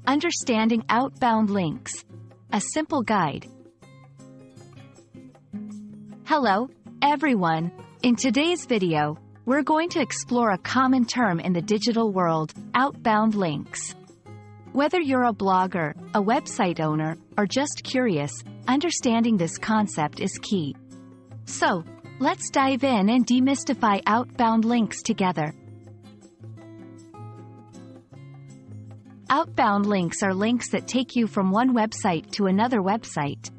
Understanding outbound links. A simple guide. Hello, everyone. In today's video, we're going to explore a common term in the digital world, outbound links. Whether you're a blogger, a website owner, or just curious, understanding this concept is key. So, let's dive in and demystify outbound links together. Outbound links are links that take you from one website to another website.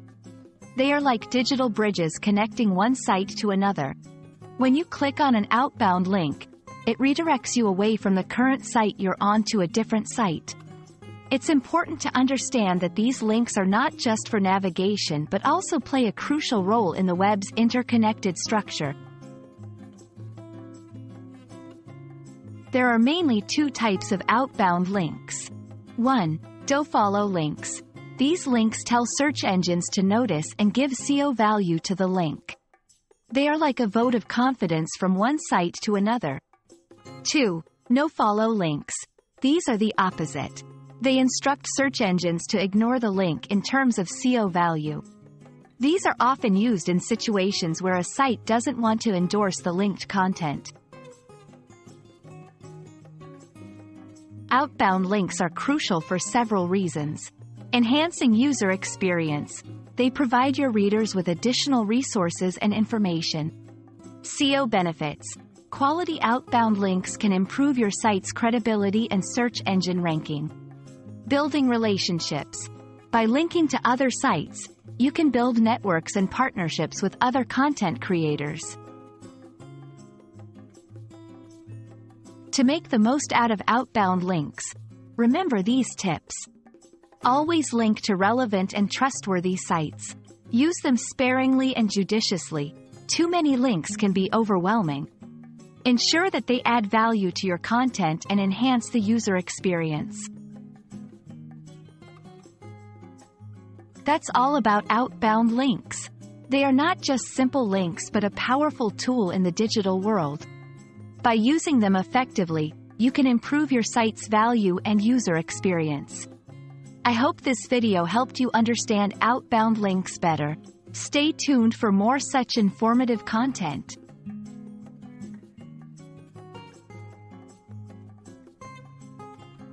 They are like digital bridges connecting one site to another. When you click on an outbound link, it redirects you away from the current site you're on to a different site. It's important to understand that these links are not just for navigation but also play a crucial role in the web's interconnected structure. There are mainly two types of outbound links. 1. DoFollow links. These links tell search engines to notice and give SEO value to the link. They are like a vote of confidence from one site to another. 2. NoFollow links. These are the opposite. They instruct search engines to ignore the link in terms of SEO value. These are often used in situations where a site doesn't want to endorse the linked content. Outbound links are crucial for several reasons. Enhancing user experience. They provide your readers with additional resources and information. SEO benefits. Quality outbound links can improve your site's credibility and search engine ranking. Building relationships. By linking to other sites, you can build networks and partnerships with other content creators. To make the most out of outbound links, remember these tips. Always link to relevant and trustworthy sites. Use them sparingly and judiciously. Too many links can be overwhelming. Ensure that they add value to your content and enhance the user experience. That's all about outbound links. They are not just simple links but a powerful tool in the digital world. By using them effectively, you can improve your site's value and user experience. I hope this video helped you understand outbound links better. Stay tuned for more such informative content.